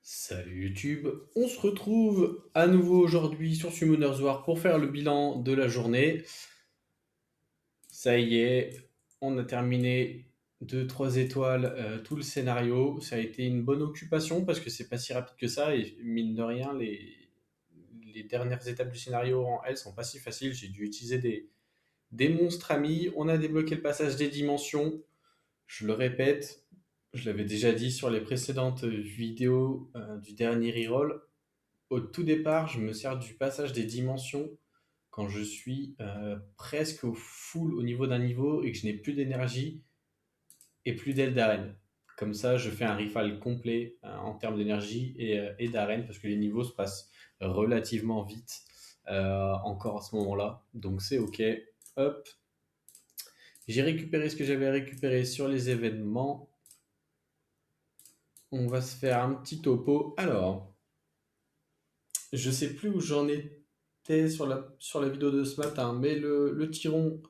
Salut YouTube, on se retrouve à nouveau aujourd'hui sur Summoner's War pour faire le bilan de la journée. Ça y est, on a terminé 2-3 étoiles tout le scénario. Ça a été une bonne occupation parce que c'est pas si rapide que ça et mine de rien, les dernières étapes du scénario en L sont pas si faciles. J'ai dû utiliser des monstres amis. On a débloqué le passage des dimensions. Je le répète, je l'avais déjà dit sur les précédentes vidéos du dernier reroll. Au tout départ, je me sers du passage des dimensions quand je suis presque au full au niveau d'un niveau et que je n'ai plus d'énergie et plus d'aile d'arène. Comme ça, je fais un refill complet en termes d'énergie et d'arène parce que les niveaux se passent relativement vite encore à ce moment-là. Donc c'est ok. Hop, j'ai récupéré ce que j'avais récupéré sur les événements. On va se faire un petit topo. Alors, je sais plus où j'en étais sur la vidéo de ce matin, mais le Tyron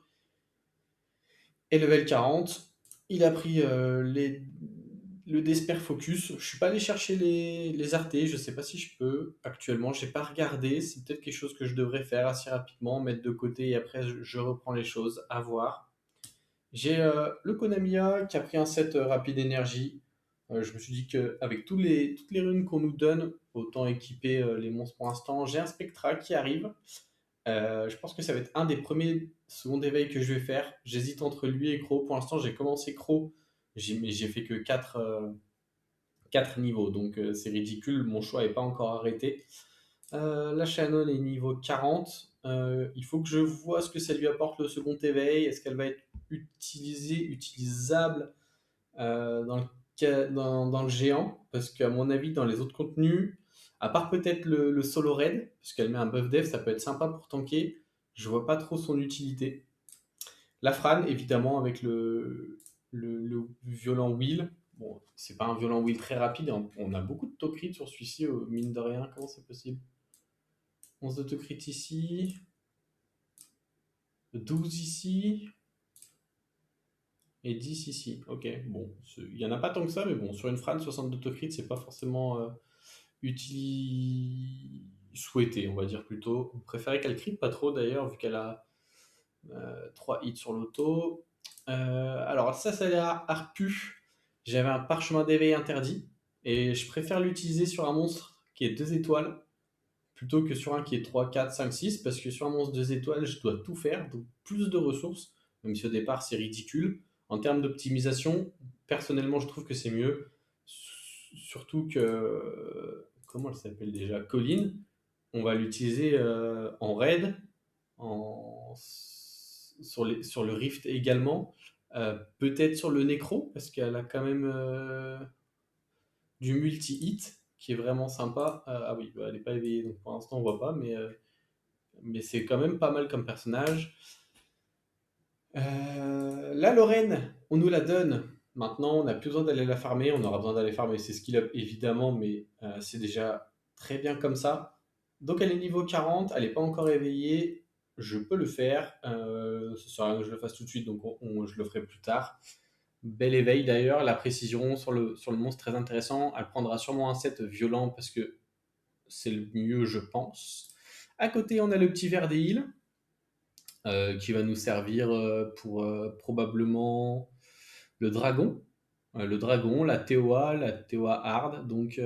est level 40. Il a pris le Desper Focus. Je suis pas allé chercher les artés, je sais pas si je peux actuellement. J'ai pas regardé, c'est peut-être quelque chose que je devrais faire assez rapidement, mettre de côté et après je reprends les choses, à voir. J'ai le Konamiya qui a pris un set rapide énergie. Je me suis dit qu'avec toutes les runes qu'on nous donne, autant équiper les monstres pour l'instant. J'ai un Spectra qui arrive. Je pense que ça va être un des premiers secondes éveil que je vais faire. J'hésite entre lui et Crow. Pour l'instant, j'ai commencé Crow, mais j'ai fait que 4 niveaux, donc c'est ridicule. Mon choix n'est pas encore arrêté. La Shannon est niveau 40. Il faut que je vois ce que ça lui apporte le second éveil. Est-ce qu'elle va être utilisable dans dans le géant? Parce qu'à mon avis, dans les autres contenus, à part peut-être le solo raid, parce qu'elle met un buff dev, ça peut être sympa pour tanker. Je vois pas trop son utilité. La Fran, évidemment, avec le violent wheel. Bon, c'est pas un violent wheel très rapide. On a beaucoup de to crit sur celui-ci, mine de rien. Comment c'est possible? 11 de to crit ici, 12 ici, et 10 ici. Ok, bon, il y en a pas tant que ça, mais bon, sur une Fran, 62 to crit, c'est pas forcément souhaité, on va dire plutôt. On préférait qu'elle crit pas trop d'ailleurs, vu qu'elle a 3 hits sur l'auto. Alors ça a l'air arcu. J'avais un parchemin d'éveil interdit, et je préfère l'utiliser sur un monstre qui est 2 étoiles, plutôt que sur un qui est 3, 4, 5, 6, parce que sur un monstre 2 étoiles, je dois tout faire, donc plus de ressources, même si au départ c'est ridicule. En termes d'optimisation, personnellement, je trouve que c'est mieux. Surtout que, comment elle s'appelle déjà? Colline, on va l'utiliser en raid, sur le Rift également. Peut-être sur le Necro, parce qu'elle a quand même du multi-hit qui est vraiment sympa. Ah oui, bah, elle n'est pas éveillée, donc pour l'instant on voit pas, mais c'est quand même pas mal comme personnage. La Lorraine, on nous la donne. Maintenant, on n'a plus besoin d'aller la farmer. On aura besoin d'aller farmer ses skill up évidemment, mais c'est déjà très bien comme ça. Donc elle est niveau 40, elle n'est pas encore éveillée. Je peux le faire. Ce sera rien que je le fasse tout de suite, donc je le ferai plus tard. Bel éveil d'ailleurs, la précision sur le monstre très intéressant. Elle prendra sûrement un set violent parce que c'est le mieux, je pense. À côté, on a le petit verre des îles qui va nous servir pour probablement le dragon. La TOA hard. Donc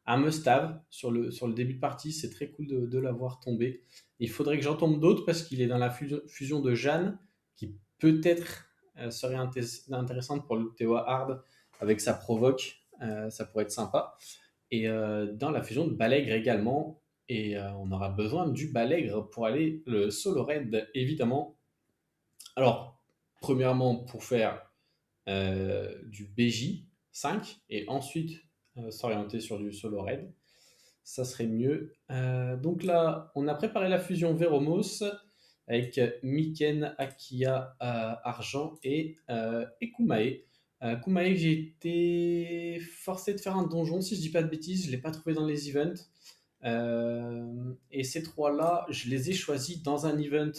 un must-have sur le début de partie, c'est très cool de l'avoir tombé. Il faudrait que j'en tombe d'autres parce qu'il est dans la fusion de Jeanne, qui peut-être serait intéressante pour le TOA hard avec sa provoque. Ça pourrait être sympa. Et dans la fusion de Balègre également. Et on aura besoin du Balègre pour aller le solo raid, évidemment. Alors, premièrement, pour faire du BJ 5 et ensuite s'orienter sur du solo raid, ça serait mieux. Donc là, on a préparé la fusion Veromos avec Miken, Akia, Argent et Kumae. Kumae, j'ai été forcé de faire un donjon, si je dis pas de bêtises, je l'ai pas trouvé dans les events. Et ces trois-là, je les ai choisis dans un event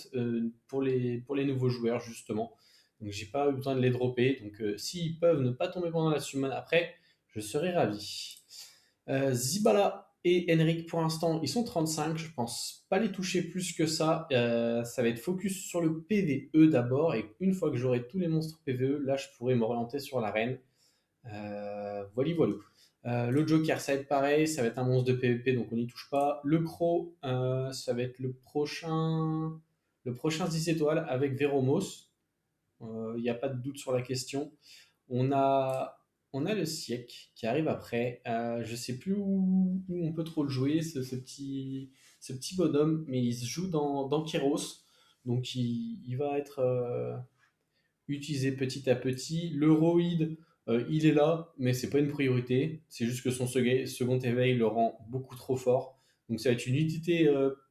pour les nouveaux joueurs, justement. Donc j'ai pas eu besoin de les dropper. Donc s'ils peuvent ne pas tomber pendant la summon après, je serai ravi. Zibala et Henrik, pour l'instant, ils sont 35. Je pense pas les toucher plus que ça. Ça va être focus sur le PVE d'abord. Et une fois que j'aurai tous les monstres PVE, là, je pourrai m'orienter sur l'arène. Voilà, voilà. Le Joker, ça va être pareil, ça va être un monstre de PvP, donc on n'y touche pas. Le Croc, ça va être le prochain 10 étoiles avec Veromos. Il n'y a pas de doute sur la question. On a, on a le Siècle qui arrive après. Je sais plus où on peut trop le jouer, ce petit bonhomme, mais il se joue dans Kyros. Donc il va être utilisé petit à petit. L'Euroïde, il est là, mais c'est pas une priorité. C'est juste que son second éveil le rend beaucoup trop fort. Donc ça va être une utilité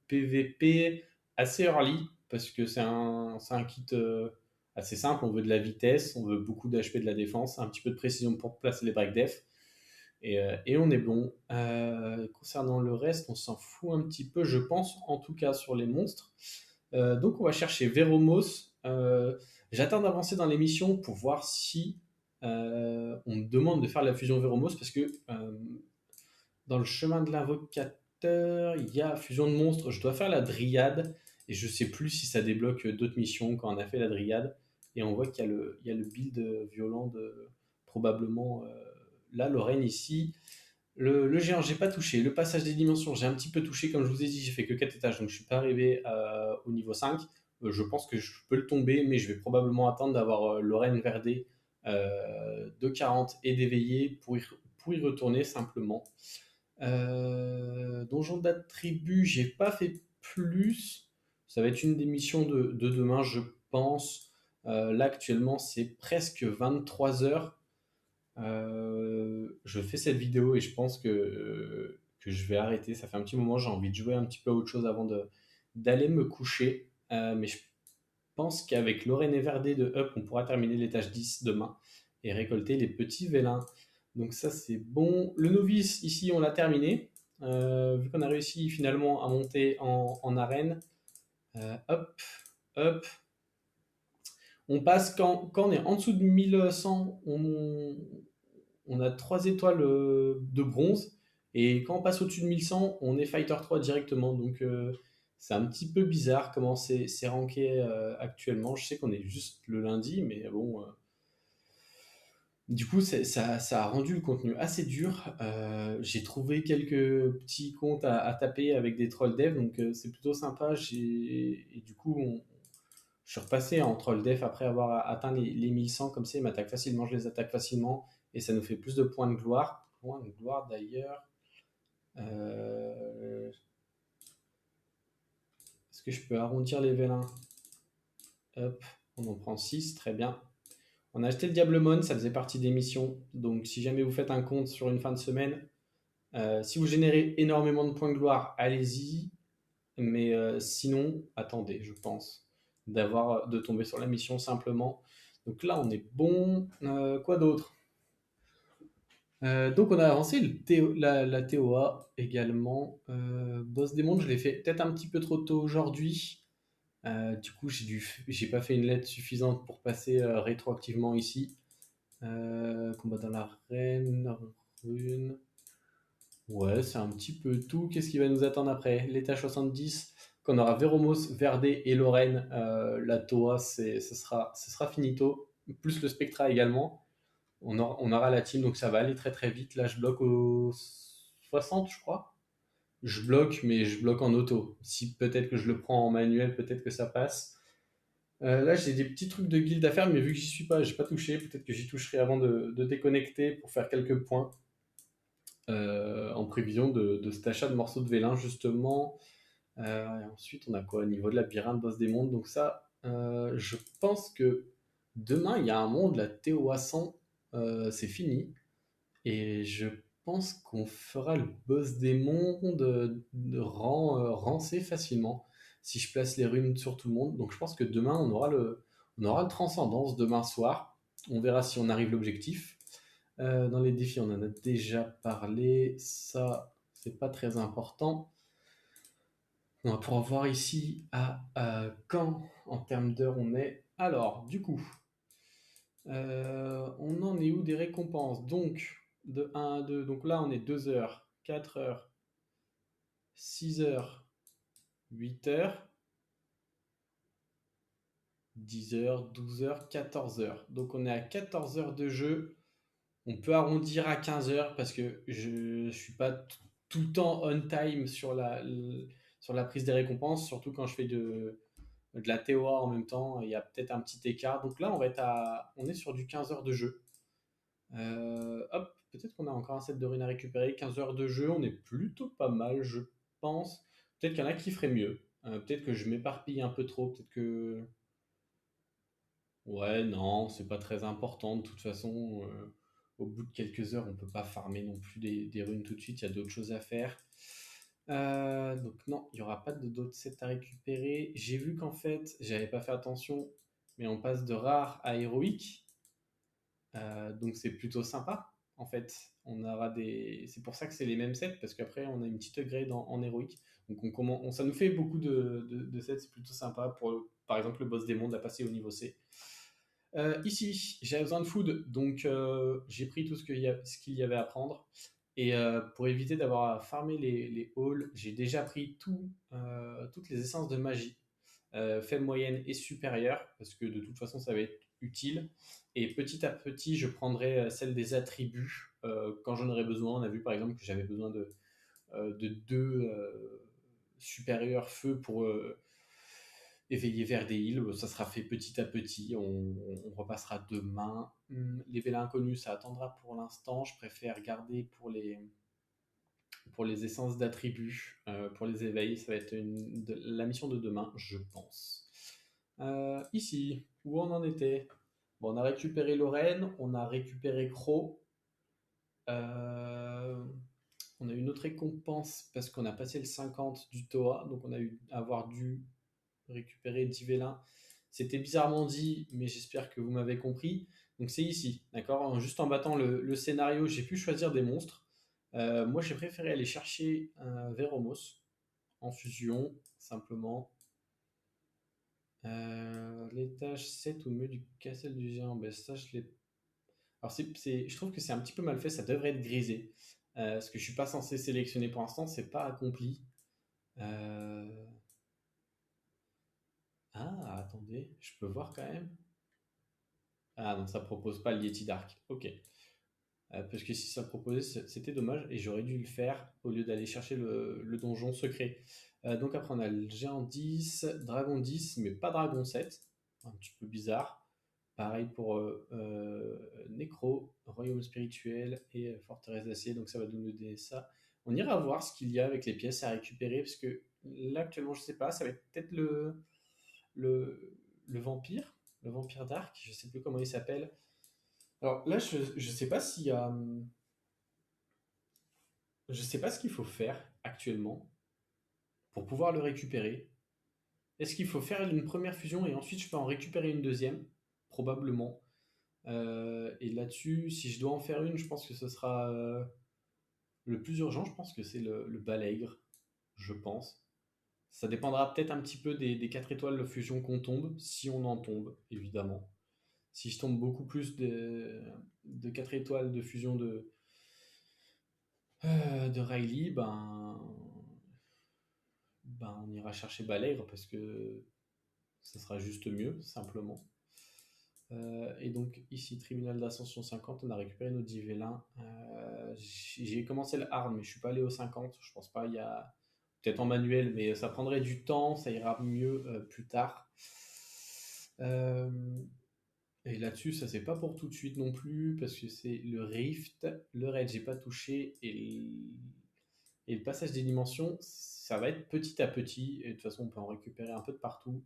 PVP assez early, parce que c'est un kit assez simple. On veut de la vitesse, on veut beaucoup d'HP, de la défense, un petit peu de précision pour placer les break def. Et on est bon. Concernant le reste, on s'en fout un petit peu, je pense, en tout cas sur les monstres. Donc on va chercher Veromos. J'attends d'avancer dans l'émission pour voir si on me demande de faire la fusion Veromos, parce que dans le chemin de l'invocateur, il y a fusion de monstres. Je dois faire la dryade et je sais plus si ça débloque d'autres missions quand on a fait la dryade. Et on voit il y a le build violent de probablement la Lorraine ici. Le géant, j'ai pas touché. Le passage des dimensions, j'ai un petit peu touché. Comme je vous ai dit, j'ai fait que 4 étages, donc je suis pas arrivé au niveau 5. Je pense que je peux le tomber, mais je vais probablement attendre d'avoir Lorraine Verdé de 40 et d'éveiller pour y retourner simplement. Donjon d'attribut, j'ai pas fait plus. Ça va être une des missions de demain, je pense. Là, actuellement, c'est presque 23 heures. Je fais cette vidéo et je pense que je vais arrêter. Ça fait un petit moment, j'ai envie de jouer un petit peu à autre chose avant d'aller me coucher. Mais je pense qu'avec Lorraine et Verdé de Up, on pourra terminer l'étage 10 demain et récolter les petits vélins. Donc ça, c'est bon. Le novice, ici, on l'a terminé. Vu qu'on a réussi finalement à monter en arène. Hop, hop. On passe quand on est en dessous de 1100, on a 3 étoiles de bronze. Et quand on passe au-dessus de 1100, on est Fighter 3 directement. Donc c'est un petit peu bizarre comment c'est ranké actuellement. Je sais qu'on est juste le lundi, mais bon. Du coup, ça a rendu le contenu assez dur. J'ai trouvé quelques petits comptes à taper avec des trolls dev, donc c'est plutôt sympa. Et du coup, je suis repassé en troll dev après avoir atteint les 1100, comme ça, ils m'attaquent facilement, je les attaque facilement, et ça nous fait plus de points de gloire. Points de gloire d'ailleurs. Est-ce que je peux arrondir les vélins? Hop, on en prend 6, très bien. On a acheté le Diablemon, ça faisait partie des missions. Donc si jamais vous faites un compte sur une fin de semaine, si vous générez énormément de points de gloire, allez-y. Mais sinon, attendez, je pense, de tomber sur la mission simplement. Donc là, on est bon. Quoi d'autre? Donc on a avancé la TOA également. Boss des mondes, je l'ai fait peut-être un petit peu trop tôt aujourd'hui. Du coup, j'ai pas fait une lettre suffisante pour passer rétroactivement ici. Combat dans l'arène, rune. Ouais, c'est un petit peu tout. Qu'est-ce qui va nous attendre après? L'étage 70, qu'on aura Veromos, Verdé et Lorraine. La Toa, ce sera finito. Plus le Spectra également. On aura la team, donc ça va aller très très vite. Là, je bloque au 60, je crois. Je bloque, mais je bloque en auto. Si peut-être que je le prends en manuel, peut-être que ça passe. Là, j'ai des petits trucs de guild à faire, mais vu que j'y suis pas, j'ai pas touché. Peut-être que j'y toucherai avant de déconnecter pour faire quelques points. En prévision de cet achat de morceaux de vélin, justement. Et ensuite, on a quoi au niveau de labyrinthe, boss des mondes? Donc ça, je pense que demain, il y a un monde, la TOA 100, c'est fini. Et je pense qu'on fera le boss des mondes rancé facilement si je place les runes sur tout le monde. Donc je pense que demain, on aura le transcendance demain soir. On verra si on arrive à l'objectif. Dans les défis, on en a déjà parlé. Ça, c'est pas très important. On va pouvoir voir ici à quand, en termes d'heures, on est. Alors, du coup, on en est où des récompenses? Donc, de 1 à 2, donc là, on est 2 heures. 4 heures, 6 heures, 8 heures, 10 heures, 12 heures, 14 heures. Donc on est à 14 heures de jeu. On peut arrondir à 15 heures parce que je ne suis pas tout le temps on time sur la prise des récompenses, surtout quand je fais de la TOA en même temps. Il y a peut-être un petit écart. Donc là, on est sur du 15 heures de jeu. Hop, peut-être qu'on a encore un set de runes à récupérer. 15 heures de jeu, on est plutôt pas mal, je pense. Peut-être qu'il y en a qui feraient mieux. Peut-être que je m'éparpille un peu trop. Peut-être que. Ouais, non, c'est pas très important. De toute façon, au bout de quelques heures, on peut pas farmer non plus des runes tout de suite. Il y a d'autres choses à faire. Donc non, il y aura pas d'autres sets à récupérer. J'ai vu qu'en fait, j'avais pas fait attention, mais on passe de rare à héroïque. Donc c'est plutôt sympa. En fait, c'est pour ça que c'est les mêmes sets parce qu'après on a une petite upgrade en héroïque. Donc ça nous fait beaucoup de sets, c'est plutôt sympa pour par exemple le boss démon de la passer au niveau C. Ici, j'avais besoin de food, donc j'ai pris tout ce qu'il y avait à prendre. Et pour éviter d'avoir à farmer les halls, j'ai déjà pris toutes les essences de magie, faible, moyenne et supérieure, parce que de toute façon ça va être utile. Et petit à petit, je prendrai celle des attributs quand j'en aurai besoin. On a vu par exemple que j'avais besoin de deux supérieurs feu pour éveiller vers des îles. Ça sera fait petit à petit. On repassera demain. Les vélins inconnus, ça attendra pour l'instant. Je préfère garder pour les essences d'attributs, pour les éveils. Ça va être la mission de demain, je pense. Ici, où on en était? Bon, on a récupéré Lorraine, on a récupéré Croc. Euh, on a eu une autre récompense parce qu'on a passé le 50 du TOA, donc on a eu avoir dû récupérer 10 vélins. C'était bizarrement dit, mais j'espère que vous m'avez compris. Donc c'est ici, d'accord? Juste en battant le scénario, j'ai pu choisir des monstres. Moi, j'ai préféré aller chercher un Veromos en fusion, simplement. L'étage 7 au milieu du castle du géant. Ben, ça, je l'ai. Alors, je trouve que c'est un petit peu mal fait, ça devrait être grisé. Ce que je suis pas censé sélectionner pour l'instant, c'est pas accompli. Euh, Ah, attendez, je peux voir quand même. Ah non, ça propose pas le Yeti Dark. Ok. Parce que si ça proposait, c'était dommage et j'aurais dû le faire au lieu d'aller chercher le donjon secret. Donc après, on a le géant 10, dragon 10, mais pas dragon 7. Un petit peu bizarre. Pareil pour Necro, royaume spirituel et forteresse d'acier. Donc ça va nous donner ça. On ira voir ce qu'il y a avec les pièces à récupérer parce que là actuellement, je sais pas. Ça va être peut-être le, le vampire, le vampire dark. Je sais plus comment il s'appelle. Alors là, je sais pas s'il y a. Je sais pas ce qu'il faut faire actuellement pour pouvoir le récupérer. Est-ce qu'il faut faire une première fusion et ensuite je peux en récupérer une deuxième? Probablement. Et là-dessus, si je dois en faire une, je pense que ce sera le plus urgent. Je pense que c'est le balègre. Je pense. Ça dépendra peut-être un petit peu des 4 étoiles de fusion qu'on tombe, si on en tombe, évidemment. Si je tombe beaucoup plus de 4 étoiles de fusion de Riley, ben on ira chercher Balègre parce que ça sera juste mieux, simplement. Et donc ici, tribunal d'ascension 50, on a récupéré nos 10 vélins. J'ai commencé le hard, mais je suis pas allé au 50. Je pense pas, il y a peut-être en manuel, mais ça prendrait du temps, ça ira mieux plus tard. Euh, et là-dessus, ça c'est pas pour tout de suite non plus, parce que c'est le Rift, le Raid, j'ai pas touché, et le passage des dimensions, ça va être petit à petit, et de toute façon, on peut en récupérer un peu de partout.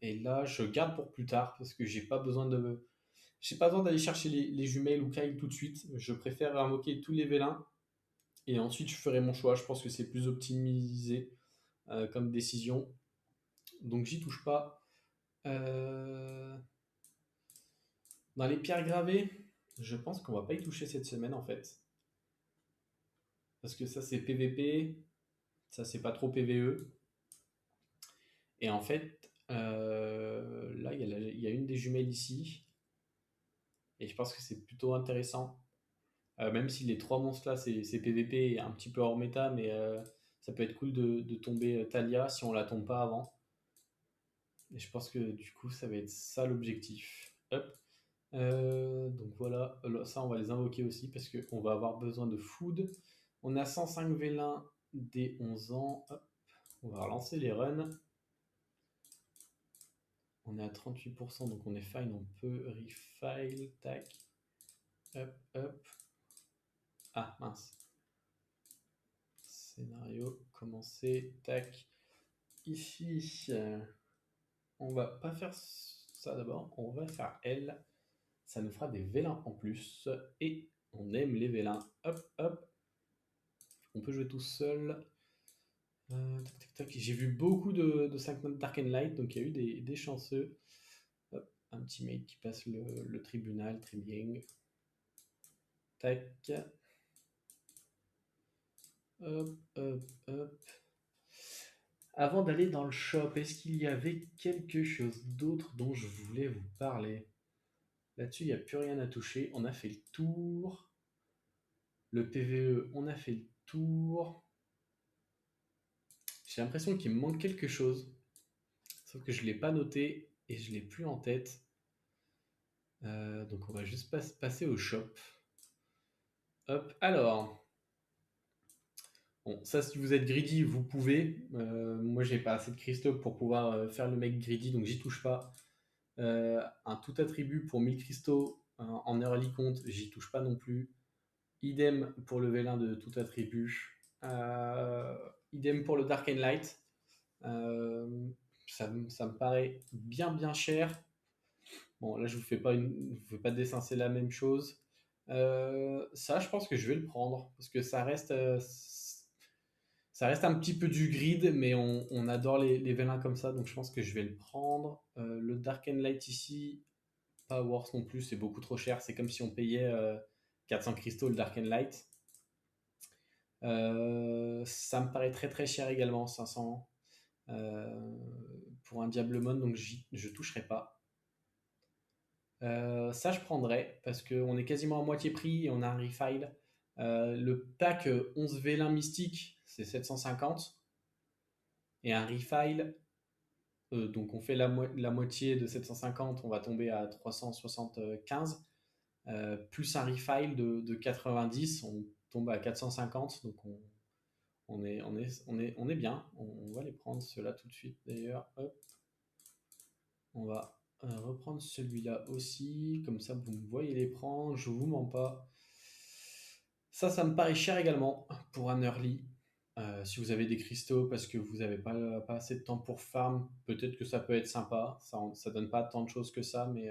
Et là, je garde pour plus tard parce que j'ai pas besoin d'aller chercher les jumelles ou Kyle tout de suite. Je préfère invoquer tous les vélins et ensuite je ferai mon choix. Je pense que c'est plus optimisé comme décision. Donc j'y touche pas. Euh, Dans les pierres gravées, je pense qu'on va pas y toucher cette semaine en fait. Parce que ça c'est PVP, ça c'est pas trop PVE. Et en fait, là il y a une des jumelles ici. Et je pense que c'est plutôt intéressant. Même si les trois monstres là, c'est PVP et un petit peu hors méta, mais ça peut être cool de tomber Talia si on la tombe pas avant. Et je pense que du coup, ça va être ça l'objectif. Hop. Donc voilà, ça on va les invoquer aussi parce qu'on va avoir besoin de food. On a 105 vélins dès 11 ans. Hop. On va relancer les runs. On est à 38%, donc on est fine, on peut refile, tac. Hop, hop. Ah mince. Scénario, commencer, tac. Ici, on va pas faire ça d'abord, on va faire L. Ça nous fera des vélins en plus. Et on aime les vélins. Hop, hop. On peut jouer tout seul. Tac, tac, tac. J'ai vu beaucoup de 5 notes Dark and Light, donc il y a eu des chanceux. Hop, un petit mate qui passe le tribunal, très bien. Tac. Hop, hop, hop. Avant d'aller dans le shop, est-ce qu'il y avait quelque chose d'autre dont je voulais vous parler? Là-dessus, il n'y a plus rien à toucher. On a fait le tour. Le PVE, on a fait le tour. J'ai l'impression qu'il me manque quelque chose. Sauf que je ne l'ai pas noté et je ne l'ai plus en tête. Donc on va juste passer au shop. Hop, alors. Bon, ça, si vous êtes greedy, vous pouvez. Moi, j'ai pas assez de cristaux pour pouvoir faire le mec greedy, donc j'y touche pas. Un tout attribut pour 1000 cristaux en early compte, j'y touche pas non plus. Idem pour le vélin de tout attribut. Idem pour le Dark and Light. Ça me paraît bien cher. Bon, là, je vous fais pas dessincer la même chose. Ça, je pense que je vais le prendre parce que ça reste un petit peu du grid, mais on adore les vélins comme ça, donc je pense que je vais le prendre. Le Dark and Light ici, pas worth non plus, c'est beaucoup trop cher. C'est comme si on payait 400 cristaux le Dark and Light. Ça me paraît très cher également, 500 pour un Diablemon, donc je toucherai pas. Ça, je prendrais parce qu'on est quasiment à moitié prix et on a un refile. Le pack 11 vélins mystiques, c'est 750. Et un refile, donc on fait la moitié de 750, on va tomber à 375. Plus un refile de 90, on tombe à 450. Donc on est bien. On va les prendre ceux-là tout de suite d'ailleurs. Hop. On va reprendre celui-là aussi. Comme ça, vous me voyez les prendre. Je vous mens pas. Ça me paraît cher également pour un early. Si vous avez des cristaux parce que vous n'avez pas assez de temps pour farm, peut-être que ça peut être sympa. Ça donne pas tant de choses que ça, mais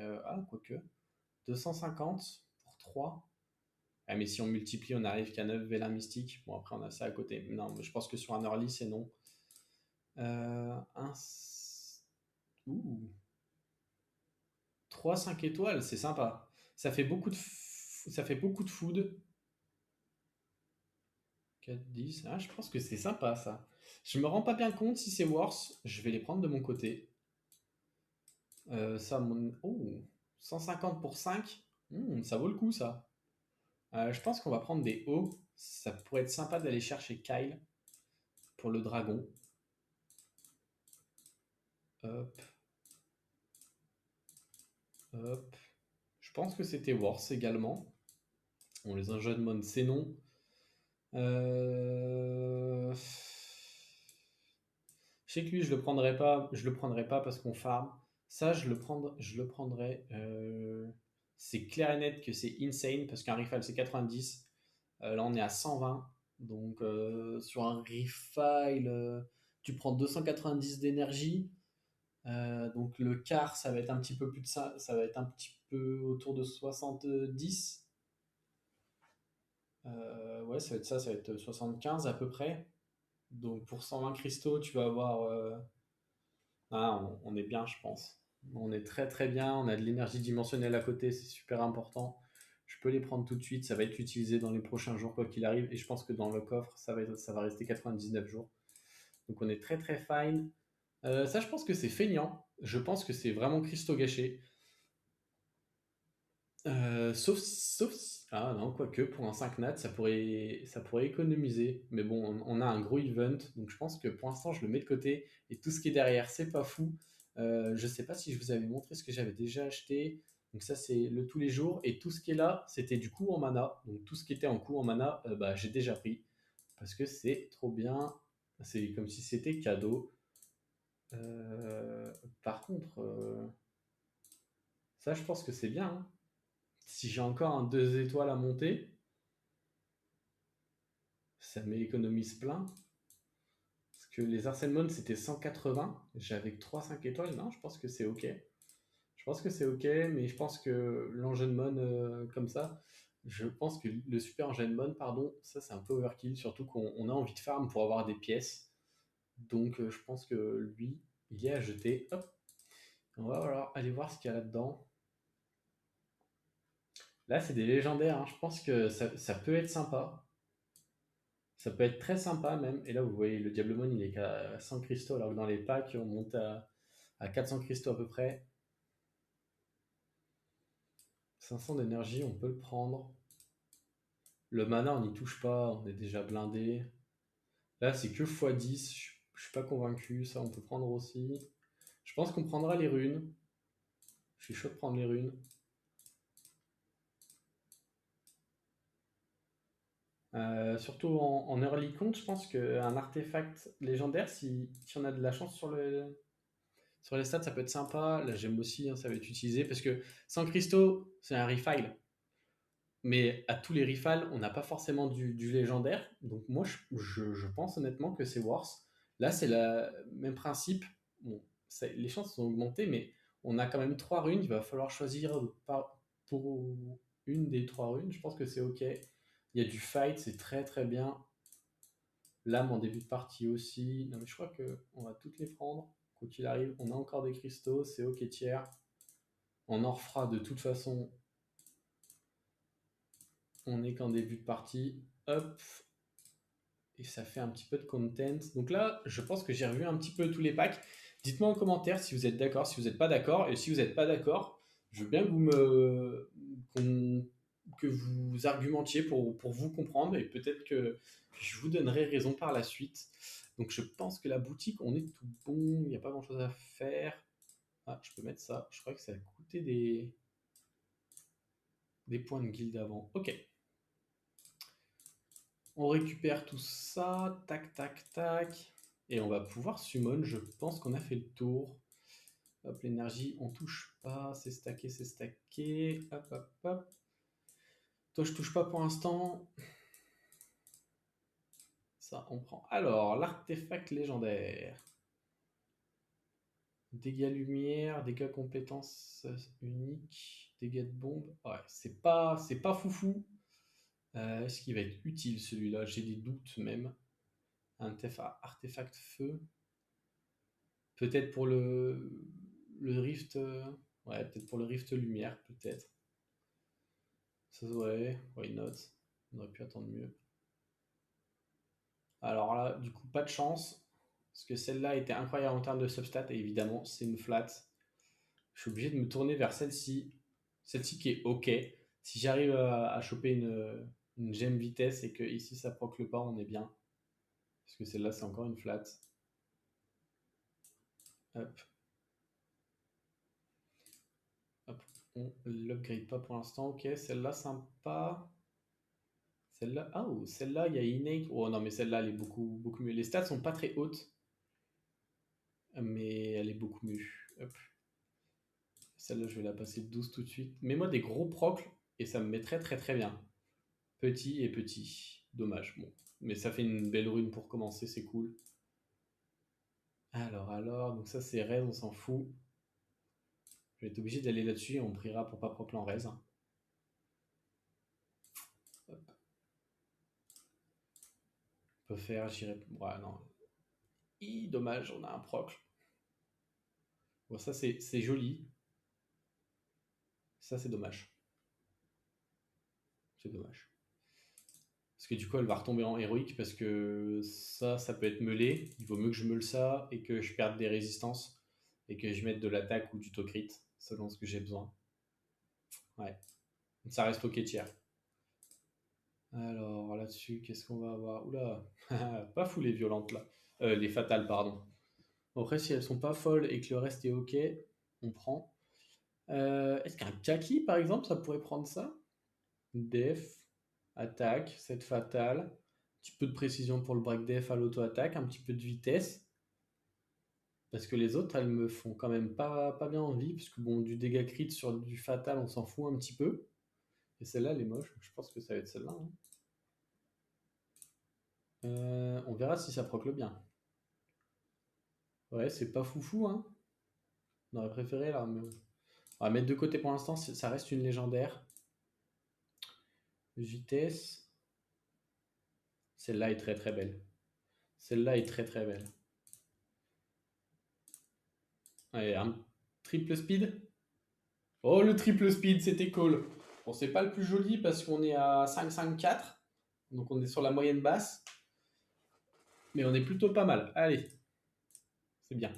quoique. 250 pour 3. Ah, mais si on multiplie, on arrive qu'à 9 vélins mystiques. Bon, après, on a ça à côté. Non, mais je pense que sur un early, c'est non. Un... Ouh. 3 5 étoiles, c'est sympa. Ça fait ça fait beaucoup de food. 4, 10. Ah, je pense que c'est sympa ça. Je me rends pas bien compte si c'est worse. Je vais les prendre de mon côté. Oh, 150 pour 5. Ça vaut le coup ça. Je pense qu'on va prendre des hauts. Ça pourrait être sympa d'aller chercher Kyle pour le dragon. Hop, hop. Je pense que c'était worse également. On les enjeux de mode c'est non. Je sais que lui, je le prendrai pas parce qu'on farm. Ça, je le prendrai. C'est clair et net que c'est insane parce qu'un rifle c'est 90. Là, on est à 120. Donc, sur un rifle, tu prends 290 d'énergie. Donc, le quart, ça va être un petit peu plus de ça. Ça va être un petit peu autour de 70. Ouais, ça va être ça, ça va être 75 à peu près. Donc, pour 120 cristaux, tu vas avoir. On est bien, je pense. On est très bien. On a de l'énergie dimensionnelle à côté, c'est super important. Je peux les prendre tout de suite. Ça va être utilisé dans les prochains jours, quoi qu'il arrive. Et je pense que dans le coffre, ça va rester 99 jours. Donc on est très fine. Ça, je pense que c'est feignant. Je pense que c'est vraiment cristaux gâchés. Ah non, quoique, pour un 5 nat, ça pourrait économiser. Mais bon, on a un gros event, donc je pense que pour l'instant, je le mets de côté. Et tout ce qui est derrière, c'est pas fou. Je sais pas si je vous avais montré ce que j'avais déjà acheté. Donc ça, c'est le tous les jours. Et tout ce qui est là, c'était du coup en mana. Donc tout ce qui était en coup en mana, bah, j'ai déjà pris. Parce que c'est trop bien. C'est comme si c'était cadeau. Euh, Par contre, ça, je pense que c'est bien, hein. Si j'ai encore un 2 étoiles à monter, ça m'économise plein. Parce que les Arsenmon, c'était 180. J'avais que 3 5 étoiles. Non, je pense que c'est OK. Je pense que c'est OK, mais je pense que l'Engenmon, comme ça, je pense que le Super Engenmon, pardon, ça c'est un peu overkill, surtout qu'on a envie de farm pour avoir des pièces. Donc je pense que lui, il est à jeter. Hop, on va alors aller voir ce qu'il y a là-dedans. Là, c'est des légendaires, hein. Je pense que ça peut être sympa. Ça peut être très sympa même. Et là, vous voyez, le Diablemon, il est qu'à 100 cristaux, alors que dans les packs, on monte à 400 cristaux à peu près. 500 d'énergie, on peut le prendre. Le mana, on n'y touche pas, on est déjà blindé. Là, c'est que x10, je suis pas convaincu. Ça, on peut prendre aussi. Je pense qu'on prendra les runes. Je suis chaud de prendre les runes. Surtout en early compte, je pense qu'un artefact légendaire, si on a de la chance sur les stats, ça peut être sympa. Là, j'aime aussi, hein, ça va être utilisé parce que sans cristaux, c'est un refile. Mais à tous les refals, on n'a pas forcément du légendaire. Donc moi, je pense honnêtement que c'est worse. Là, c'est le même principe. Bon, les chances sont augmentées, mais on a quand même 3 runes. Il va falloir choisir pour une des 3 runes. Je pense que c'est OK. Il y a du fight, c'est très très bien. L'âme en début de partie aussi. Non, mais je crois qu'on va toutes les prendre. Quoi qu'il arrive, on a encore des cristaux, c'est OK tiers. On en refera de toute façon. On est qu'en début de partie. Hop, et ça fait un petit peu de content. Donc là, je pense que j'ai revu un petit peu tous les packs. Dites-moi en commentaire si vous êtes d'accord, si vous n'êtes pas d'accord. Et si vous n'êtes pas d'accord, je veux bien que que vous argumentiez pour vous comprendre. Et peut-être que je vous donnerai raison par la suite. Donc je pense que la boutique, on est tout bon. Il n'y a pas grand-chose à faire. Ah, je peux mettre ça. Je crois que ça a coûté des points de guilde avant. Ok. On récupère tout ça, tac, tac, tac. Et on va pouvoir summon, je pense qu'on a fait le tour. Hop, l'énergie, on touche pas, c'est stacké, c'est stacké. Hop, hop, hop. Toi, je touche pas pour l'instant. Ça, on prend. Alors, l'artefact légendaire. Dégâts lumière, dégâts compétences uniques, dégâts de bombe. Ouais, c'est pas foufou. Est-ce qu'il va être utile celui-là? J'ai des doutes même. Un artefact feu. Peut-être pour le Rift. Ouais, peut-être pour le Rift Lumière, peut-être. Ça, ouais, why not? On aurait pu attendre mieux. Alors là, du coup, pas de chance. Parce que celle-là était incroyable en termes de substat. Et évidemment, c'est une flat. Je suis obligé de me tourner vers celle-ci. Celle-ci qui est OK. Si j'arrive à choper une gemme vitesse et que ici ça proc le pas, on est bien. Parce que celle-là, c'est encore une flat. Hop, hop. On l'upgrade pas pour l'instant. OK, celle-là, sympa. Celle-là, ah, oh, celle-là, il y a Innate. Oh non, mais celle-là, elle est beaucoup, beaucoup mieux. Les stats sont pas très hautes, mais elle est beaucoup mieux. Hop. Celle-là, je vais la passer de 12 tout de suite. Mets-moi des gros procles et ça me met très, très, très bien. Petit et petit. Dommage. Bon. Mais ça fait une belle rune pour commencer, c'est cool. Alors. Donc ça, c'est raise, on s'en fout. Je vais être obligé d'aller là-dessus et on priera pour pas procler en raise, hein. Hop. On peut faire, j'irai. Ouais, non. Dommage, on a un procle. Bon, ça, c'est joli. Ça, c'est dommage. C'est dommage. Parce que du coup, elle va retomber en héroïque parce que ça peut être meulé. Il vaut mieux que je meule ça et que je perde des résistances et que je mette de l'attaque ou du to crit selon ce que j'ai besoin. Ouais. Ça reste ok tiers. Alors là-dessus, qu'est-ce qu'on va avoir? Oula, pas fou les violentes là. Les fatales, pardon. Bon, après, si elles sont pas folles et que le reste est ok, on prend. Est-ce qu'un kaki, par exemple, ça pourrait prendre ça? Def, attaque, cette fatale. Un petit peu de précision pour le break def à l'auto-attaque, un petit peu de vitesse. Parce que les autres, elles me font quand même pas bien envie. Parce que bon, du dégât crit sur du fatal, on s'en fout un petit peu. Et celle-là, elle est moche. Je pense que ça va être celle-là, hein. On verra si ça proc le bien. Ouais, c'est pas foufou, hein. On aurait préféré là, mais on va mettre de côté pour l'instant. Ça reste une légendaire. Vitesse. Celle-là est très très belle. Celle-là est très très belle. Allez, un triple speed. Oh, le triple speed, c'était cool. Bon, c'est pas le plus joli parce qu'on est à 5,54. Donc on est sur la moyenne basse. Mais on est plutôt pas mal. Allez, c'est bien.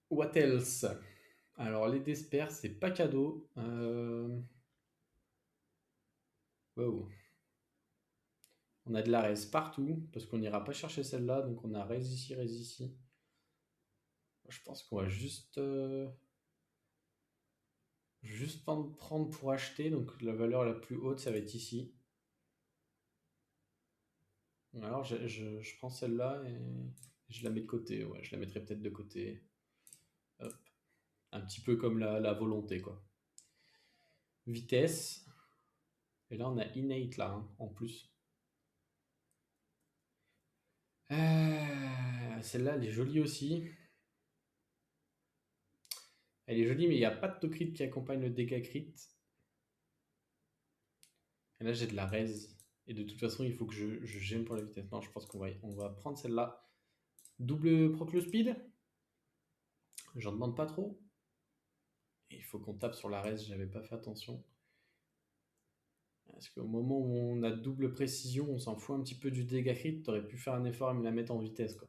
What else? Alors, les Desper, c'est pas cadeau. Wow. On a de la res partout parce qu'on n'ira pas chercher celle-là. Donc on a res ici, res ici. Je pense qu'on va juste prendre pour acheter. Donc la valeur la plus haute, ça va être ici. Alors je prends celle-là et je la mets de côté. Ouais, je la mettrai peut-être de côté. Hop. Un petit peu comme la volonté, quoi. Vitesse. Et là, on a innate, là, hein, en plus. Celle-là, elle est jolie aussi. Elle est jolie, mais il n'y a pas de to-crit qui accompagne le dégât crit. Et là, j'ai de la res. Et de toute façon, il faut que je gemme pour la vitesse. Non, je pense qu'on va prendre celle-là. Double proclo speed. J'en demande pas trop. Et il faut qu'on tape sur la res, j'avais pas fait attention. Parce qu'au moment où on a double précision, on s'en fout un petit peu du dégât crit. T'aurais pu faire un effort et me la mettre en vitesse, quoi.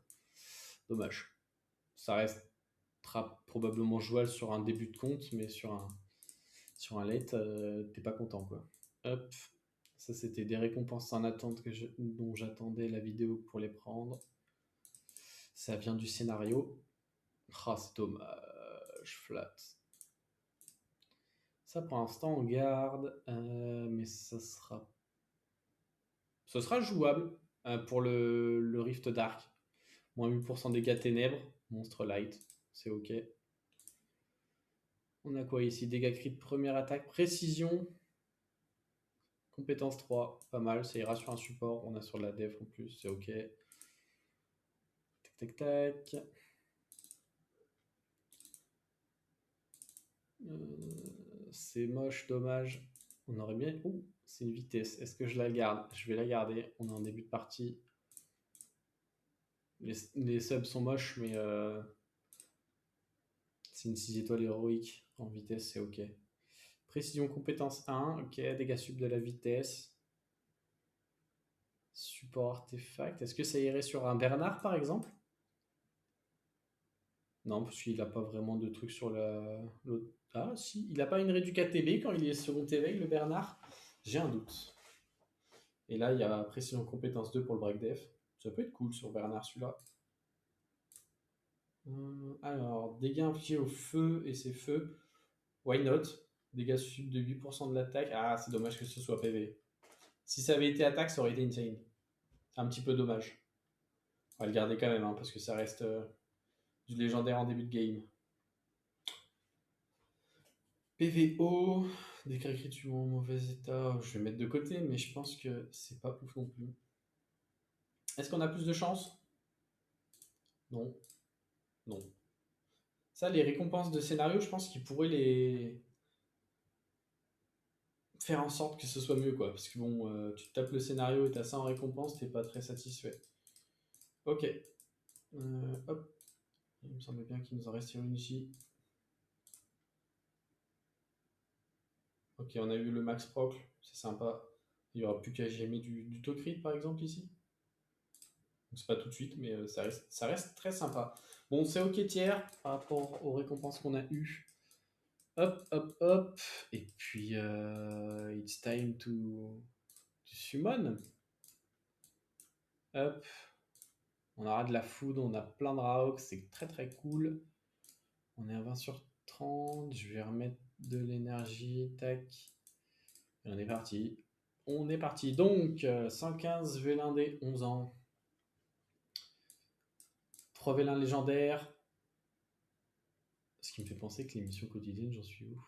Dommage. Ça restera probablement jouable sur un début de compte, mais sur un late, t'es pas content, quoi. Hop. Ça, c'était des récompenses en attente dont j'attendais la vidéo pour les prendre. Ça vient du scénario. Ah, c'est dommage, flat. Ça, pour l'instant, on garde, mais ça sera jouable pour le Rift Dark. Moins 8% dégâts ténèbres, monstre light, c'est ok. On a quoi ici? Dégâts crit, première attaque, précision, compétence 3, pas mal, ça ira sur un support. On a sur de la def en plus, c'est ok. Tac, tac, tac. C'est moche, dommage. On aurait bien. Ouh, c'est une vitesse. Est-ce que je la garde? Je vais la garder. On est en début de partie. Les subs sont moches, mais c'est une 6 étoiles héroïque. En vitesse, c'est ok. Précision compétence 1. Ok, dégâts sub de la vitesse. Support artefact. Est-ce que ça irait sur un Bernard, par exemple? Non, parce qu'il n'a pas vraiment de truc sur l'autre. Ah, si. Il n'a pas une réduc ATB quand il est second éveil, le Bernard? J'ai un doute. Et là, il y a précision compétence 2 pour le break def. Ça peut être cool sur Bernard celui-là. Alors, dégâts infligés au feu et ses feux. Why not? Dégâts sub de 8% de l'attaque. Ah, c'est dommage que ce soit PV. Si ça avait été attaque, ça aurait été insane. C'est un petit peu dommage. On va le garder quand même, hein, parce que ça reste du légendaire en début de game. PVO, dégâts critiques en mauvais état. Je vais mettre de côté, mais je pense que c'est pas ouf non plus. Est-ce qu'on a plus de chance? Non. Non. Ça, les récompenses de scénario, je pense qu'ils pourraient les faire en sorte que ce soit mieux, quoi. Parce que bon, tu tapes le scénario et t'as ça en récompense, t'es pas très satisfait. Ok. Hop. Il me semble bien qu'il nous en reste une ici. Ok, on a eu le max proc, c'est sympa. Il n'y aura plus qu'à GMer du Tocrit, par exemple, ici. Donc c'est pas tout de suite, mais ça reste très sympa. Bon, c'est ok tiers par rapport aux récompenses qu'on a eues. Hop, hop, hop. Et puis, it's time to summon. Hop. On aura de la food, on a plein de Raox, c'est très très cool. On est à 20 sur 30. Je vais remettre de l'énergie. Tac. Et on est parti. On est parti. Donc, 115 Vélindé, 11 ans. 3 vélins légendaires. Ce qui me fait penser que les missions quotidiennes, j'en suis où?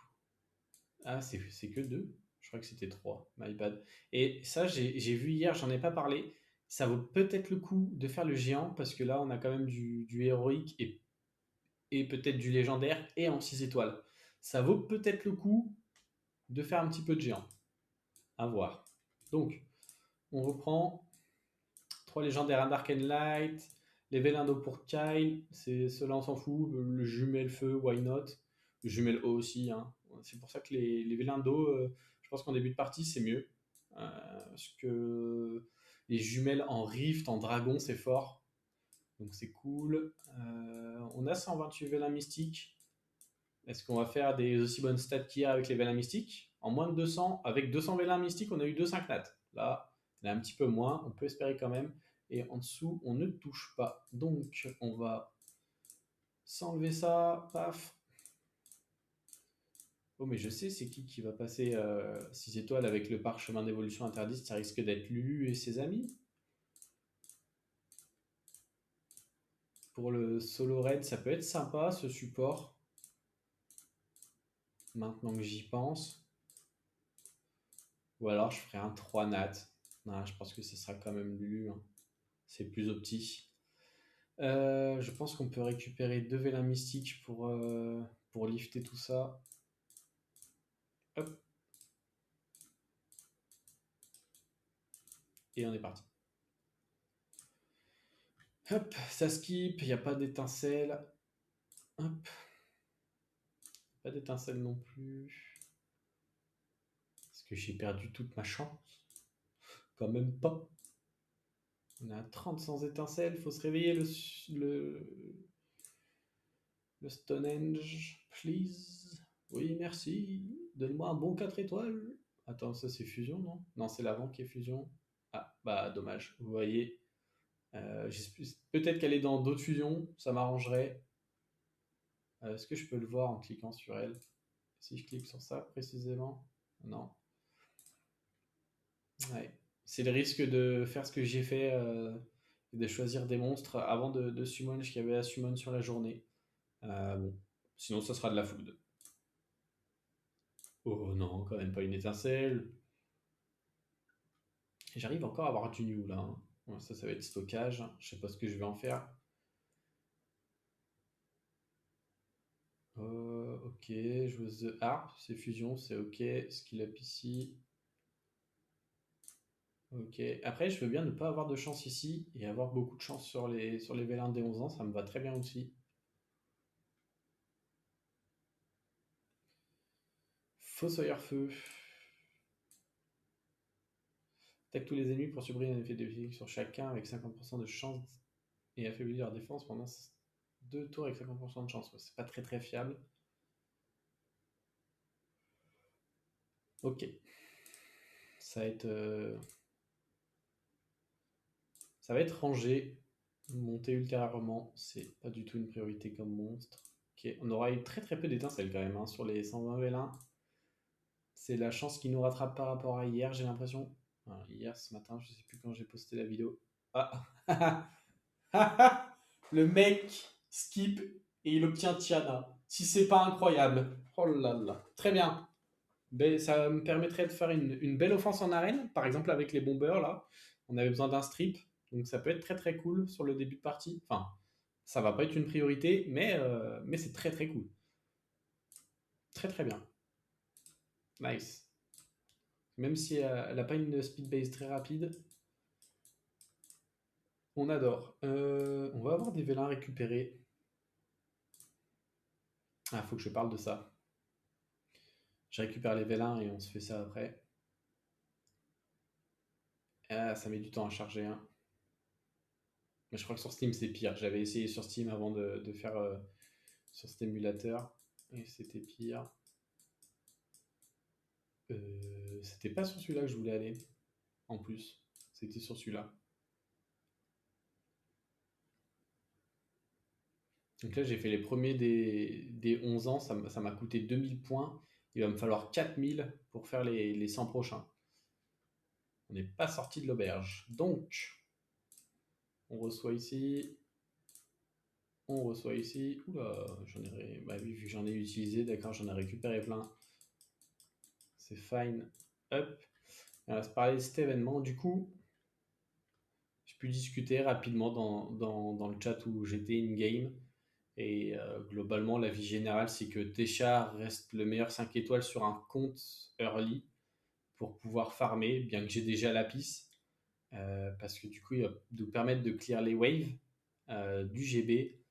Ah, c'est que 2. Je crois que c'était 3. My bad. Et ça, j'ai vu hier, j'en ai pas parlé. Ça vaut peut-être le coup de faire le géant, parce que là, on a quand même du héroïque et peut-être du légendaire et en 6 étoiles. Ça vaut peut-être le coup de faire un petit peu de géant. À voir. Donc, on reprend 3 légendaires, un Dark and Light, les Vélando pour Kyle, ceux-là on s'en fout, le jumelle feu, why not? Le jumelle eau aussi, hein. C'est pour ça que les Vélando, je pense qu'en début de partie c'est mieux. Parce que les jumelles en rift, en dragon, c'est fort. Donc c'est cool. On a 128 vélins mystiques. Est-ce qu'on va faire des aussi bonnes stats qu'hier avec les vélins mystiques? En moins de 200, avec 200 vélins mystiques, on a eu 2 5 nat. Là, on a un petit peu moins, on peut espérer quand même. Et en dessous, on ne touche pas. Donc, on va s'enlever ça. Paf. Oh, mais je sais, c'est qui va passer 6 étoiles avec le parchemin d'évolution interdite. Ça risque d'être Lulu et ses amis. Pour le solo raid, ça peut être sympa ce support. Maintenant que j'y pense. Ou alors je ferai un 3 nat. Non, je pense que ce sera quand même Lulu, hein. C'est plus opti. Je pense qu'on peut récupérer 2 vélins mystiques pour lifter tout ça. Hop. Et on est parti. Hop, ça skip, il n'y a pas d'étincelle. Hop. Pas d'étincelle non plus. Est-ce que j'ai perdu toute ma chance? Quand même pas. On est à 30 sans étincelle, faut se réveiller le Stonehenge, please. Oui, merci. Donne-moi un bon 4 étoiles. Attends, ça c'est fusion, non? Non, c'est l'avant qui est fusion. Ah, bah dommage. Vous voyez, peut-être qu'elle est dans d'autres fusions, ça m'arrangerait. Est-ce que je peux le voir en cliquant sur elle? Si je clique sur ça précisément? Non. Ouais. C'est le risque de faire ce que j'ai fait, et de choisir des monstres avant de summon ce qu'il y avait à summon sur la journée. Bon. Sinon, ça sera de la food. Oh non, quand même pas une étincelle. J'arrive encore à avoir du new là, hein. Ouais, ça va être stockage. Je sais pas ce que je vais en faire. Ok, joueuse de harpe, c'est fusion, c'est ok. Skill up ici. Ok. Après, je veux bien ne pas avoir de chance ici et avoir beaucoup de chance sur les vélins des 11 ans, ça me va très bien aussi. Fossoyeur feu. Attaque tous les ennemis pour subir un effet de physique sur chacun avec 50% de chance et affaiblir leur défense pendant 2 tours avec 50% de chance. Ouais, c'est pas très très fiable. Ok. Ça va être, ça va être rangé. Monter ultérieurement, c'est pas du tout une priorité comme monstre. Ok, on aura eu très très peu d'étincelles quand même, hein, sur les 120 vélins. C'est la chance qui nous rattrape par rapport à hier, j'ai l'impression. Enfin, hier, ce matin, je sais plus quand j'ai posté la vidéo. Ah. Le mec skip et il obtient Tiana. Si c'est pas incroyable. Oh là là. Très bien. Ben, ça me permettrait de faire une belle offense en arène, par exemple avec les bombers là. On avait besoin d'un strip, donc ça peut être très très cool sur le début de partie. Enfin, ça va pas être une priorité, mais c'est très très cool. Très très bien. Nice. Même si elle n'a pas une speed base très rapide, on adore. On va avoir des vélins récupérés. Ah, faut que je parle de ça. Je récupère les vélins et on se fait ça après. Ah, ça met du temps à charger, hein. Mais je crois que sur Steam c'est pire. J'avais essayé sur Steam avant de faire sur cet émulateur et c'était pire. C'était pas sur celui-là que je voulais aller, en plus. C'était sur celui-là. Donc là, j'ai fait les premiers des 11 ans, ça m'a coûté 2000 points. Il va me falloir 4000 pour faire les 100 prochains. On n'est pas sorti de l'auberge. Donc, on reçoit ici. On reçoit ici. Oula, bah oui, vu que j'en ai utilisé, d'accord, j'en ai récupéré plein. C'est fine. Hop. On va se parler de cet événement. Du coup, j'ai pu discuter rapidement dans le chat où j'étais in-game. Et globalement, la vie générale, c'est que Téchar reste le meilleur 5 étoiles sur un compte early pour pouvoir farmer, bien que j'ai déjà la piste. Parce que du coup, il va nous permettre de clear les waves du GB.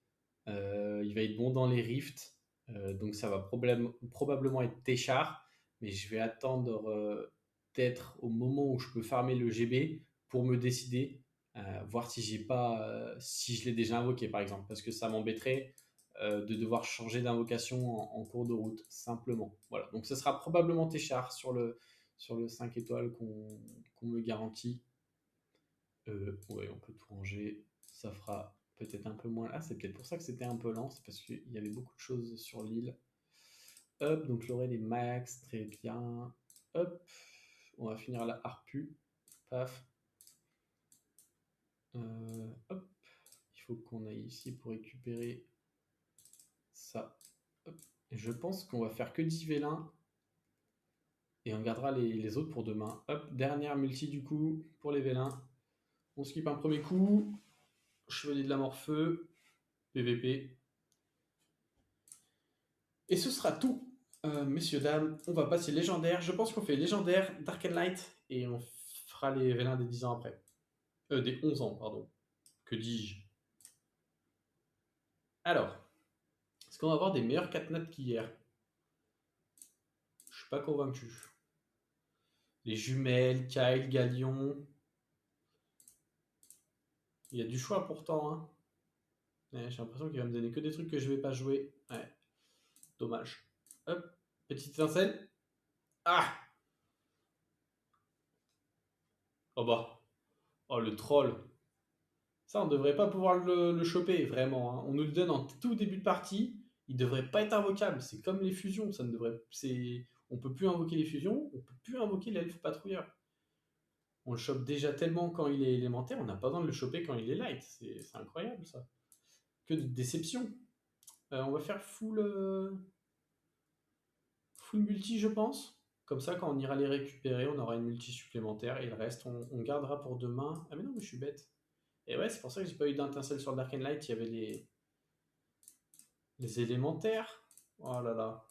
Il va être bon dans les rifts. Donc ça va probablement être Téchar. Mais je vais attendre d'être au moment où je peux farmer le GB pour me décider, voir si j'ai pas, si je l'ai déjà invoqué par exemple, parce que ça m'embêterait de devoir changer d'invocation en cours de route simplement. Voilà, donc ce sera probablement Téchar sur le 5 étoiles qu'on me garantit. Ouais, on peut tout ranger, ça fera peut-être un peu moins. Ah, c'est peut-être pour ça que c'était un peu lent, c'est parce qu'il y avait beaucoup de choses sur l'île. Hop, donc l'aurait des max, très bien. Hop, on va finir la harpu. Paf. Hop, il faut qu'on aille ici pour récupérer ça. Hop. Et je pense qu'on va faire que 10 vélins et on gardera les autres pour demain. Hop, dernière multi du coup pour les vélins. On skip un premier coup. Chevalier de la mort-feu. PVP. Et ce sera tout. Messieurs, dames, on va passer légendaire. Je pense qu'on fait légendaire, Dark and Light et on fera les vélins des 10 ans après. Des 11 ans, pardon. Que dis-je? Alors, est-ce qu'on va avoir des meilleurs 4 notes qu'hier? Je suis pas convaincu. Les jumelles, Kyle, Galion. Il y a du choix pourtant. Hein. Ouais, j'ai l'impression qu'il va me donner que des trucs que je vais pas jouer. Ouais, dommage. Hop, petite étincelle. Ah. Oh bah. Oh le troll. Ça, on devrait pas pouvoir le choper, vraiment. Hein. On nous le donne en tout début de partie. Il devrait pas être invocable. C'est comme les fusions. Ça ne devrait. On peut plus invoquer les fusions. On peut plus invoquer l'elfe patrouilleur. On le chope déjà tellement quand il est élémentaire. On n'a pas besoin de le choper quand il est light. C'est incroyable ça. Que de déception. On va faire full multi, je pense. Comme ça, quand on ira les récupérer, on aura une multi supplémentaire. Et le reste, on gardera pour demain. Ah mais non, mais je suis bête. Et ouais, c'est pour ça que j'ai pas eu d'intincelle sur le Dark and Light. Il y avait les élémentaires. Oh là là.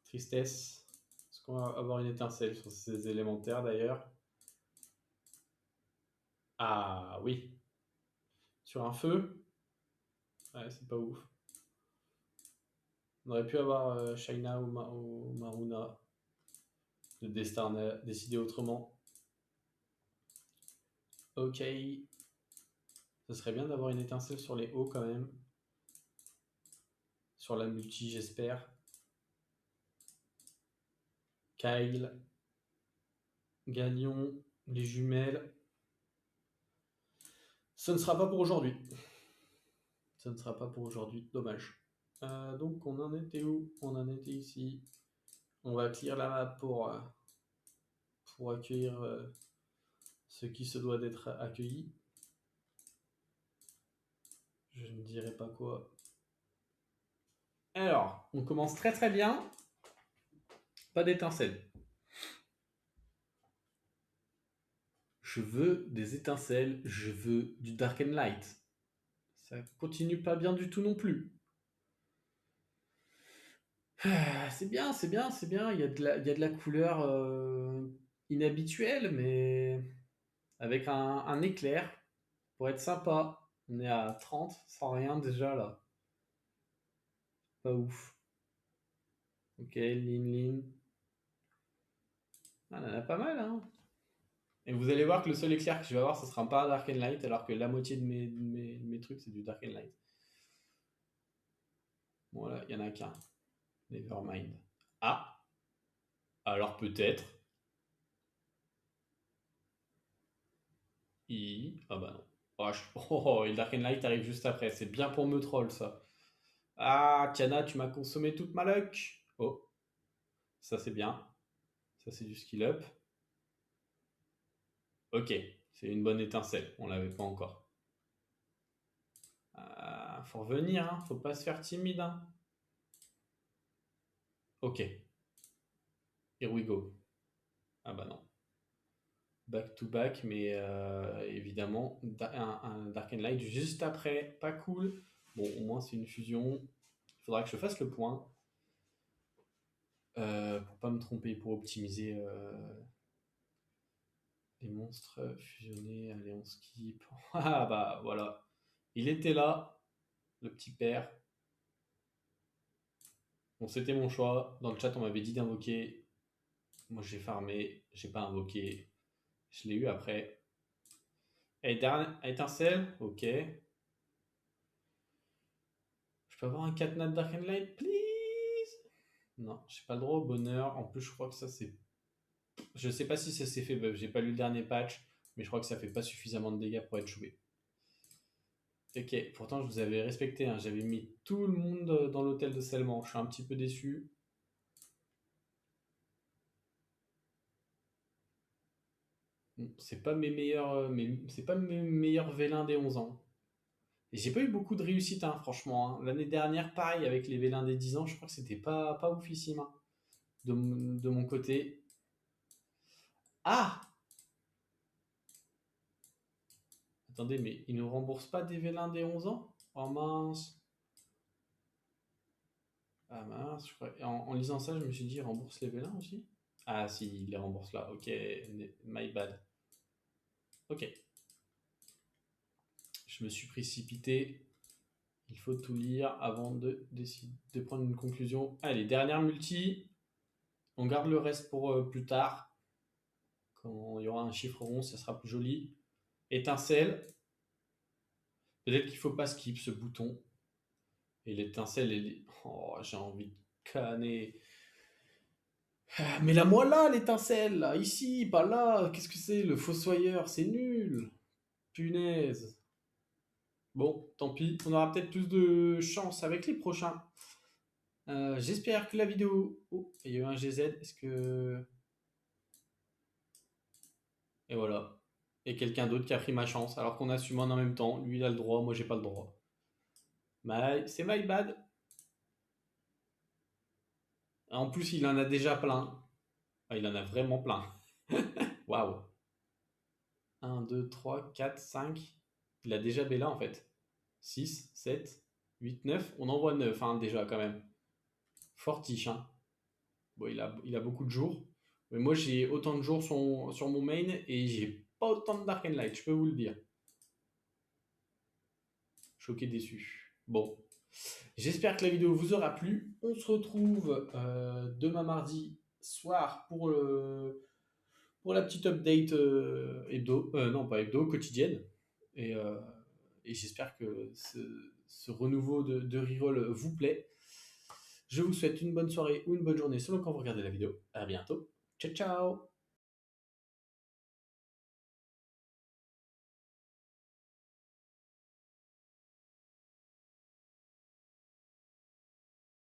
Tristesse. Est-ce qu'on va avoir une étincelle sur ces élémentaires d'ailleurs? Ah oui. Sur un feu? Ouais, c'est pas ouf. On aurait pu avoir Shaina ou Maruna. Le destin a décidé autrement. Ok. Ce serait bien d'avoir une étincelle sur les hauts quand même. Sur la multi, j'espère. Kyle. Galion. Les jumelles. Ce ne sera pas pour aujourd'hui. Ce ne sera pas pour aujourd'hui. Dommage. Donc on en était où? On en était ici. On va clear la map pour accueillir ce qui se doit d'être accueilli. Je ne dirai pas quoi. Alors, on commence très très bien. Pas d'étincelles. Je veux des étincelles. Je veux du Dark and Light. Ça continue pas bien du tout non plus. Ah, c'est bien, c'est bien, c'est bien. Il y a de la couleur inhabituelle, mais avec un éclair pour être sympa. On est à 30 sans rien déjà là. Pas ouf. Ok, Lin. Ah, on en a pas mal, hein. Et vous allez voir que le seul éclair que je vais avoir, ce sera pas un Dark and Light, alors que la moitié de mes trucs, c'est du Dark and Light. Voilà, il y en a qu'un. Nevermind. Ah, Alors peut-être. Ah bah non. Oh, et le Dark Light arrive juste après. C'est bien pour me troll, ça. Ah, Tiana, tu m'as consommé toute ma luck. Oh, ça c'est bien. Ça c'est du skill up. Ok, c'est une bonne étincelle. On l'avait pas encore. Faut revenir, hein. Faut pas se faire timide, hein. Ok, here we go. Ah bah non. Back to back, mais évidemment, un Dark and Light juste après. Pas cool. Bon, au moins c'est une fusion. Il faudra que je fasse le point. Pour pas me tromper, pour optimiser les monstres fusionnés. Allez, on skip. Ah bah voilà. Il était là, le petit père. Bon, c'était mon choix. Dans le chat, on m'avait dit d'invoquer. Moi, j'ai farmé. J'ai pas invoqué. Je l'ai eu après. Et dernière étincelle. Ok. Je peux avoir un Catnap Dark and Light, please? Non, j'ai pas le droit au bonheur. En plus, je crois que ça, c'est. Je sais pas si ça s'est fait buff. J'ai pas lu le dernier patch. Mais je crois que ça fait pas suffisamment de dégâts pour être joué. Ok, pourtant je vous avais respecté, hein. J'avais mis tout le monde dans l'hôtel de scellement. Je suis un petit peu déçu. Bon, c'est pas mes meilleurs, c'est pas mes meilleurs vélins des 11 ans. Et j'ai pas eu beaucoup de réussite, hein, franchement, hein. L'année dernière, pareil, avec les vélins des 10 ans, je crois que c'était pas oufissime, hein, de mon côté. Ah! Attendez, mais ils ne remboursent pas des vélins des 11 ans? Oh mince. Ah mince, je crois. En lisant ça, je me suis dit, ils remboursent les vélins aussi? Ah si, ils les remboursent là. Ok, my bad. Ok. Je me suis précipité. Il faut tout lire avant de décider de prendre une conclusion. Allez, dernière multi. On garde le reste pour plus tard. Quand il y aura un chiffre rond, ça sera plus joli. Étincelle. Peut-être qu'il ne faut pas skip ce bouton. Et l'étincelle, oh, j'ai envie de canner. Ah, mais la moi là, l'étincelle, là, ici, pas là. Qu'est-ce que c'est? Le fossoyeur, c'est nul. Punaise. Bon, tant pis. On aura peut-être plus de chance avec les prochains. J'espère que la vidéo. Oh, il y a eu un GZ. Est-ce que. Et voilà. Et quelqu'un d'autre qui a pris ma chance, alors qu'on assume en même temps. Lui, il a le droit, moi, j'ai pas le droit. C'est my bad. En plus, il en a déjà plein. Ah, il en a vraiment plein. Waouh. 1, 2, 3, 4, 5. Il a déjà Bella en fait. 6, 7, 8, 9. On en voit 9 hein, déjà quand même. Fortiche. Hein. Bon, il a beaucoup de jours. Mais moi, j'ai autant de jours sur mon main et j'ai pas autant de Dark and Light, je peux vous le dire. Choqué, déçu. Bon, j'espère que la vidéo vous aura plu. On se retrouve demain mardi soir pour la petite update hebdo. Non, pas hebdo, quotidienne. Et, euh, et j'espère que ce renouveau de reroll vous plaît. Je vous souhaite une bonne soirée ou une bonne journée selon quand vous regardez la vidéo. À bientôt. Ciao, ciao!